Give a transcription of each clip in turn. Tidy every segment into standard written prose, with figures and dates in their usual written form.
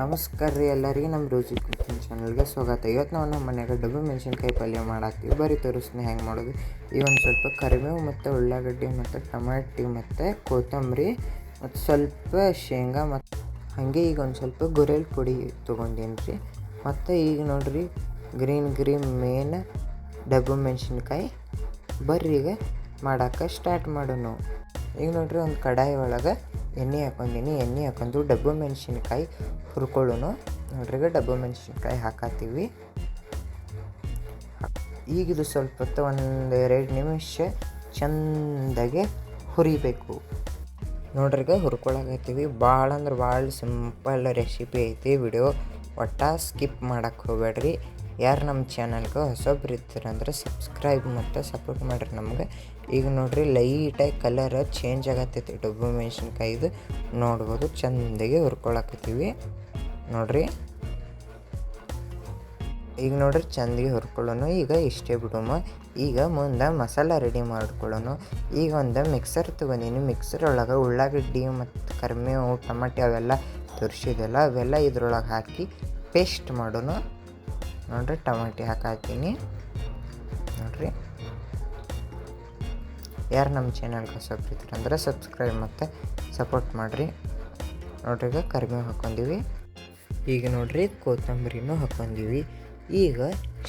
ನಮಸ್ಕಾರ ರೀ ಎಲ್ಲರಿಗೆ ನಮ್ಮ ರುಚಿ ಕುಕಿಂಗ್ ಚಾನಲ್ಗೆ ಸ್ವಾಗತ. ಇವತ್ತು ನಾವು ನಮ್ಮ ಮನೆಯಾಗ ಡಬ್ಬು ಮೆಣಸಿನ್ಕಾಯಿ ಪಲ್ಯ ಮಾಡಾಕ್ತೀವಿ. ಬರೀ ತೋರಿಸ್ತೀನಿ ಹೆಂಗೆ ಮಾಡೋದು. ಈಗ ಒಂದು ಸ್ವಲ್ಪ ಕರಿಬೇವು ಮತ್ತು ಉಳ್ಳಾಗಡ್ಡಿ ಮತ್ತು ಟೊಮ್ಯಾಟಿ ಮತ್ತು ಕೊತ್ತಂಬರಿ ಮತ್ತು ಸ್ವಲ್ಪ ಶೇಂಗಾ ಮತ್ತು ಹಾಗೆ ಈಗ ಒಂದು ಸ್ವಲ್ಪ ಗುರೆಲ್ ಪುಡಿ ತೊಗೊಂಡೀನಿ ರೀ. ಮತ್ತು ಈಗ ನೋಡಿರಿ ಗ್ರೀನ್ ಮೇನ್ ಡಬ್ಬು ಮೆಣಸಿನ್ಕಾಯಿ. ಬರ್ರಿ ಈಗ ಮಾಡೋಕೆ ಸ್ಟಾರ್ಟ್ ಮಾಡೋಣ. ಈಗ ನೋಡಿರಿ ಒಂದು ಕಡಾಯಿ ಒಳಗೆ ಎಣ್ಣೆ ಹಾಕ್ಕೊಂಡೀನಿ. ಎಣ್ಣೆ ಹಾಕೊಂಡು ಡಬ್ಬು ಮೆಣಸಿನ್ಕಾಯಿ ಹುರ್ಕೊಳ್ಳೋನು. ನೋಡ್ರಿ ಡಬ್ಬು ಮೆಣಸಿನ್ಕಾಯಿ ಹಾಕತ್ತೀವಿ. ಈಗಿದು ಸ್ವಲ್ಪ ಹೊತ್ತು 1-2 ನಿಮಿಷ ಚೆಂದಾಗೆ ಹುರಿಬೇಕು. ನೋಡ್ರಿ ಹುರ್ಕೊಳಕತ್ತೀವಿ. ಭಾಳ ಅಂದ್ರೆ ಭಾಳ ಸಿಂಪಲ್ ರೆಸಿಪಿ ಐತಿ. ವಿಡಿಯೋ ಒಟ್ಟ ಸ್ಕಿಪ್ ಮಾಡೋಕ್ಕೆ ಹೋಗ್ಬೇಡ್ರಿ. ಯಾರು ನಮ್ಮ ಚಾನಲ್ಗೆ ಹೊಸಬ್ರು ಇರ್ತೀರಂದ್ರೆ ಸಬ್ಸ್ಕ್ರೈಬ್ ಮತ್ತು ಸಪೋರ್ಟ್ ಮಾಡಿರಿ ನಮ್ಗೆ. ಈಗ ನೋಡಿರಿ ಲೈಟಾಗಿ ಕಲರ್ ಚೇಂಜ್ ಆಗತ್ತೈತಿ ಡಬ್ಬು ಮೆಣಸಿನ್ಕಾಯಿದು. ನೋಡ್ಬೋದು ಚೆಂದಾಗಿ ಹುರ್ಕೊಳಕತ್ತೀವಿ ನೋಡಿರಿ. ಈಗ ನೋಡ್ರಿ ಚೆಂದಾಗಿ ಹುರ್ಕೊಳ್ಳೋಣ. ಈಗ ಇಷ್ಟೇ ಬಿಡೋಣ. ಈಗ ಮುಂದೆ ಮಸಾಲ ರೆಡಿ ಮಾಡ್ಕೊಳ್ಳೋಣ. ಈಗ ಒಂದು ಮಿಕ್ಸರ್ ತೊಗೊಂಡಿನಿ. ಮಿಕ್ಸರ್ ಒಳಗೆ ಉಳ್ಳಾಗಡ್ಡಿ ಮತ್ತು ಕರಿಬೇವು ಟೊಮೆಟೊ ಅವೆಲ್ಲ ತೋರಿಸಿದೆಲ್ಲ ಅವೆಲ್ಲ ಇದ್ರೊಳಗೆ ಹಾಕಿ ಪೇಸ್ಟ್ ಮಾಡೋಣ. ನೋಡ್ರಿ ಟೊಮೆಟೊ ಹಾಕತ್ತೀನಿ ನೋಡ್ರಿ. ಯಾರು ನಮ್ಮ ಚಾನಲ್ಗೆ ಹೊಸಬ್ರು ಇರ್ತೀರಂದ್ರೆ ಸಬ್ಸ್ಕ್ರೈಬ್ ಮತ್ತು ಸಪೋರ್ಟ್ ಮಾಡಿರಿ. ನೋಡ್ರಿ ಈಗ ಕರಿಬೇವು ಹಾಕ್ಕೊಂಡೀವಿ. ಈಗ ನೋಡ್ರಿ ಕೊತ್ತಂಬರಿನೂ ಹಾಕ್ಕೊಂಡೀವಿ. ಈಗ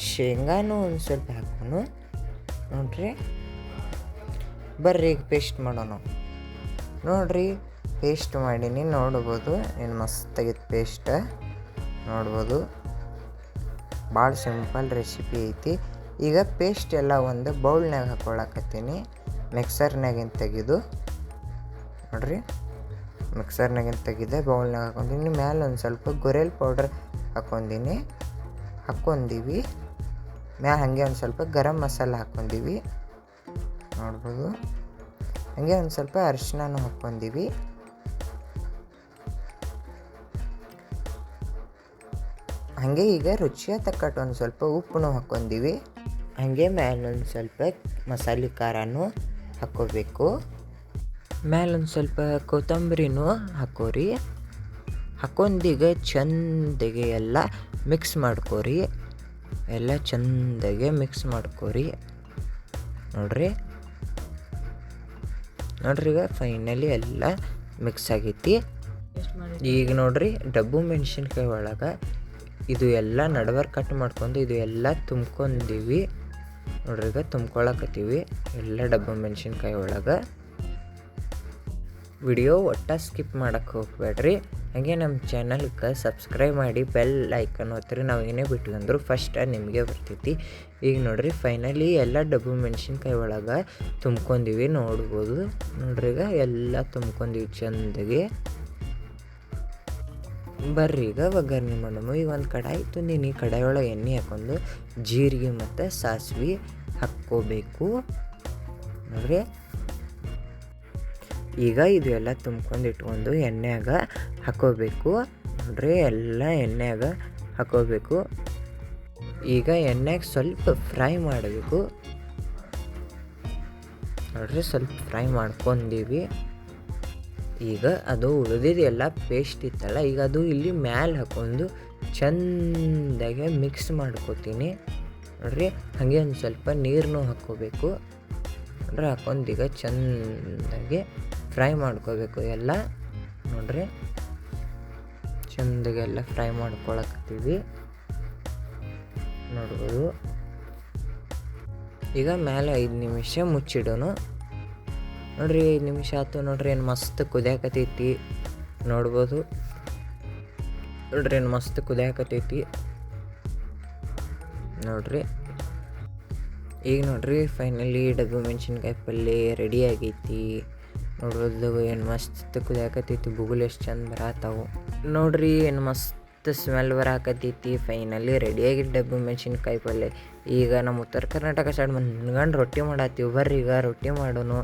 ಶೇಂಗಾನು ಒಂದು ಸ್ವಲ್ಪ ಹಾಕೋಣ ನೋಡ್ರಿ. ಬರ್ರಿ ಈಗ ಪೇಸ್ಟ್ ಮಾಡೋಣ. ನೋಡ್ರಿ ಪೇಸ್ಟ್ ಮಾಡೀನಿ. ನೋಡ್ಬೋದು ಏನು ಮಸ್ತಾಗಿತ್ತು ಪೇಸ್ಟ್. ನೋಡ್ಬೋದು ಭಾಳ ಸಿಂಪಲ್ ರೆಸಿಪಿ ಐತಿ. ಈಗ ಪೇಸ್ಟ್ ಎಲ್ಲ ಒಂದು ಬೌಲ್ನಾಗ ಹಾಕ್ಕೊಳಕತ್ತೀನಿ. ಮಿಕ್ಸರ್ನಾಗಿಂದ ತೆಗೆದು ನೋಡ್ರಿ ಮಿಕ್ಸರ್ನಾಗಿಂದ ತೆಗೆದೆ ಬೌಲ್ನಾಗ ಹಾಕ್ಕೊಂಡೀನಿ. ಮ್ಯಾಲೆ ಒಂದು ಸ್ವಲ್ಪ ಗುರೆಲ್ ಪೌಡರ್ ಹಾಕ್ಕೊಂಡೀವಿ. ಮ್ಯಾಲೆ ಹಾಗೆ ಒಂದು ಸ್ವಲ್ಪ ಗರಂ ಮಸಾಲ ಹಾಕ್ಕೊಂಡೀವಿ. ನೋಡ್ಬೋದು ಹಾಗೆ ಒಂದು ಸ್ವಲ್ಪ ಅರಿಶಿನನೂ ಹಾಕ್ಕೊಂಡೀವಿ. ಹಾಗೆ ಈಗ ರುಚಿಯ ತಕ್ಕಟ್ಟು ಒಂದು ಸ್ವಲ್ಪ ಉಪ್ಪನ್ನು ಹಾಕ್ಕೊಂಡೀವಿ. ಹಾಗೆ ಮೇಲೆ ಒಂದು ಸ್ವಲ್ಪ ಮಸಾಲೆ ಖಾರನೂ ಹಾಕ್ಕೋಬೇಕು. ಮೇಲೊಂದು ಸ್ವಲ್ಪ ಕೊತ್ತಂಬರಿನೂ ಹಾಕೋರಿ. ಹಾಕೊಂಡೀಗ ಚೆಂದಾಗೆ ಎಲ್ಲ ಮಿಕ್ಸ್ ಮಾಡ್ಕೋರಿ. ಎಲ್ಲ ಚೆಂದಾಗೆ ಮಿಕ್ಸ್ ಮಾಡ್ಕೋರಿ. ನೋಡ್ರಿ ಈಗ ಫೈನಲಿ ಎಲ್ಲ ಮಿಕ್ಸ್ ಆಗೈತಿ. ಈಗ ನೋಡ್ರಿ ಡಬ್ಬು ಮೆಣಸಿನ್ಕಾಯಿ ಒಳಗೆ ಇದು ಎಲ್ಲ ನಡ್ವರ್ ಕಟ್ ಮಾಡ್ಕೊಂಡು ಇದು ಎಲ್ಲ ತುಂಬ್ಕೊಂಡೀವಿ. ನೋಡ್ರಿ ಈಗ ತುಂಬ್ಕೊಳಕತ್ತೀವಿ ಎಲ್ಲ ಡಬ್ಬು ಮೆಣಸಿನ್ಕಾಯಿ ಒಳಗೆ. ವಿಡಿಯೋ ಒಟ್ಟ ಸ್ಕಿಪ್ ಮಾಡೋಕ್ಕೆ ಹೋಗ್ಬೇಡ್ರಿ. ಹಾಗೆ ನಮ್ಮ ಚಾನಲ್ಗೆ ಸಬ್ಸ್ಕ್ರೈಬ್ ಮಾಡಿ ಬೆಲ್ ಐಕನ್ ಒತ್ತಿರಿ. ನಾವು ಏನೇ ಬಿಟ್ವಿ ಅಂದರೂ ಫಸ್ಟ್ ನಿಮಗೆ ಬರ್ತೈತಿ. ಈಗ ನೋಡ್ರಿ ಫೈನಲಿ ಎಲ್ಲ ಡಬ್ಬು ಮೆಣಸಿನ್ಕಾಯಿ ಒಳಗೆ ತುಂಬ್ಕೊಂಡೀವಿ. ನೋಡ್ಬೋದು ನೋಡ್ರಿ ಈಗ ಎಲ್ಲ ತುಂಬ್ಕೊಂಡೀವಿ ಚೆಂದಾಗಿ. ಬರ್ರಿ ಈಗ ಒಗ್ಗರಣೆ ಮಾಡೋಣ. ಈಗ ಒಂದು ಕಡಾಯಿ ತಂದೀನಿ. ಕಡಾಯಿ ಒಳಗೆ ಎಣ್ಣೆ ಹಾಕೊಂಡು ಜೀರಿಗೆ ಮತ್ತು ಸಾಸಿವೆ ಹಾಕ್ಕೋಬೇಕು ನೋಡ್ರಿ. ಈಗ ಇದು ಎಲ್ಲ ತುಂಬ್ಕೊಂಡು ಇಟ್ಕೊಂಡು ಎಣ್ಣೆಯಾಗ ಹಾಕೋಬೇಕು ನೋಡ್ರಿ. ಎಲ್ಲ ಎಣ್ಣೆಯಾಗ ಹಾಕೋಬೇಕು. ಈಗ ಎಣ್ಣೆಗೆ ಸ್ವಲ್ಪ ಫ್ರೈ ಮಾಡಬೇಕು ನೋಡ್ರಿ. ಸ್ವಲ್ಪ ಫ್ರೈ ಮಾಡ್ಕೊಂಡೀವಿ. ಈಗ ಅದು ಉಳಿದಿದೆಲ್ಲ ಪೇಸ್ಟ್ ಇತ್ತಲ್ಲ ಈಗ ಅದು ಇಲ್ಲಿ ಮ್ಯಾಲೆ ಹಾಕೊಂಡು ಚೆಂದಾಗೆ ಮಿಕ್ಸ್ ಮಾಡ್ಕೋತೀನಿ ನೋಡ್ರಿ. ಹಾಗೆ ಒಂದು ಸ್ವಲ್ಪ ನೀರನ್ನೂ ಹಾಕ್ಕೋಬೇಕು ನೋಡ್ರಿ. ಹಾಕೊಂಡೀಗ ಚೆಂದಾಗೆ ಫ್ರೈ ಮಾಡ್ಕೋಬೇಕು ಎಲ್ಲ ನೋಡ್ರಿ. ಚೆಂದಾಗೆ ಎಲ್ಲ ಫ್ರೈ ಮಾಡ್ಕೊಳಕತ್ತೀವಿ ನೋಡ್ಬೋದು. ಈಗ ಮೇಲೆ 5 ನಿಮಿಷ ಮುಚ್ಚಿಡೋಣ ನೋಡ್ರಿ. 5 ನಿಮಿಷ ಆಯ್ತು ನೋಡ್ರಿ. ಏನು ಮಸ್ತ್ ಕುದಿಯಾಕತೈತಿ ನೋಡ್ಬೋದು. ನೋಡ್ರಿ ಏನು ಮಸ್ತ್ ಕುದಿಯಾಕತೈತಿ ನೋಡ್ರಿ. ಈಗ ನೋಡ್ರಿ ಫೈನಲಿ ಡಬ್ಬು ಮೆಣಸಿನ್ಕಾಯಿ ಪಲ್ಯ ರೆಡಿ ಆಗೈತಿ ನೋಡ್ಬೋದು. ಏನು ಮಸ್ತ್ ಕುದಿಯಾಕತೈತಿ. ಬುಗುಲು ಎಷ್ಟು ಚಂದ ಬರತ್ತಾವು ನೋಡ್ರಿ. ಏನು ಮಸ್ತ್ ಸ್ಮೆಲ್ ಬರಾಕತೈತಿ. ಫೈನಲಿ ರೆಡಿಯಾಗಿದ್ದು ಡಬ್ಬು ಮೆಣಸಿನ್ಕಾಯಿ ಪಲ್ಯ. ಈಗ ನಮ್ಮ ಉತ್ತರ ಕರ್ನಾಟಕ ಸೈಡ್ ಮನ್ಗಂಡು ರೊಟ್ಟಿ ಮಾಡತ್ತೀವಿ. ಬರ್ರಿ ಈಗ ರೊಟ್ಟಿ ಮಾಡೋನು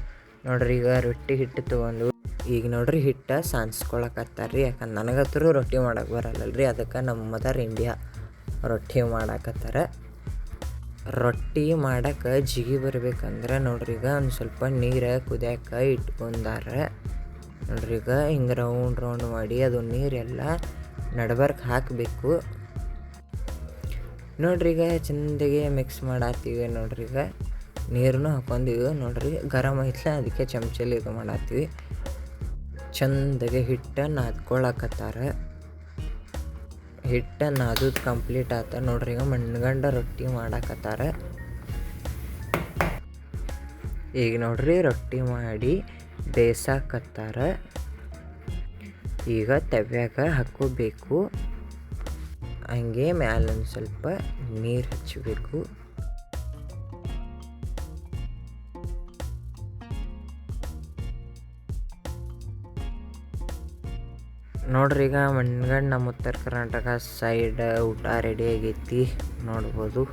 ನೋಡ್ರಿ. ಈಗ ರೊಟ್ಟಿ ಹಿಟ್ಟು ತೊಗೊಂಡು ಈಗ ನೋಡ್ರಿ ಹಿಟ್ಟು ಸಾನ್ಸ್ಕೊಳಕತ್ತಾರ್ರಿ. ಯಾಕಂದ್ರೆ ನನಗತ್ತರೂ ರೊಟ್ಟಿ ಮಾಡಕ್ಕೆ ಬರಲ್ಲಲ್ರಿ. ಅದಕ್ಕೆ ನಮ್ಮ ಮದರ್ ಇಂಡಿಯಾ ರೊಟ್ಟಿ ಮಾಡಾಕತ್ತಾರ. ರೊಟ್ಟಿ ಮಾಡಕ್ಕೆ ಜಿಗಿ ಬರ್ಬೇಕಂದ್ರೆ ನೋಡ್ರಿ ಈಗ ಒಂದು ಸ್ವಲ್ಪ ನೀರು ಕುದಿಯಕ್ಕೆ ಇಟ್ಕೊಂಡಾರ ನೋಡ್ರಿ. ಈಗ ಹಿಂಗೆ ರೌಂಡ್ ಮಾಡಿ ಅದು ನೀರೆಲ್ಲ ನಡ್ಬರ್ಕ್ ಹಾಕಬೇಕು. ನೋಡ್ರಿ ಈಗ ಚೆಂದಾಗಿ ಮಿಕ್ಸ್ ಮಾಡತ್ತೀವಿ. ನೋಡ್ರಿ ಈಗ ನೀರನ್ನು ಹಾಕೊಂಡೀವಿ. ನೋಡ್ರಿ ಗರಮ್ ಐತ್ಲ, ಅದಕ್ಕೆ ಚಮಚಲ್ಲಿ ಇದು ಮಾಡತ್ತೀವಿ. ಚೆಂದಾಗಿ ಹಿಟ್ಟನ್ನು ನಾದ್ಕೊಳಕತ್ತಾರ. ಹಿಟ್ಟನ್ನು ನಾದೋದು ಕಂಪ್ಲೀಟ್ ಆತ. ನೋಡ್ರಿ ಈಗ ಮಣ್ಗಂಡ ರೊಟ್ಟಿ ಮಾಡಾಕತ್ತಾರ. ಈಗ ನೋಡ್ರಿ ರೊಟ್ಟಿ ಮಾಡಿ ಬೇಯಿಸಾಕತ್ತಾರ. ಈಗ ತವ್ಯಾಗ ಹಾಕ್ಕೋಬೇಕು. ಹಂಗೆ ಮ್ಯಾಲೊಂದು ಸ್ವಲ್ಪ ನೀರು ಹಚ್ಚಬೇಕು. ನೋಡ್ರಿ ಈಗ ಮಣ್ಗಂಡು ನಮ್ಮ ಉತ್ತರ ಕರ್ನಾಟಕ ಸೈಡ್ ಊಟ ರೆಡಿ ಆಗೈತಿ ನೋಡ್ಬೋದು.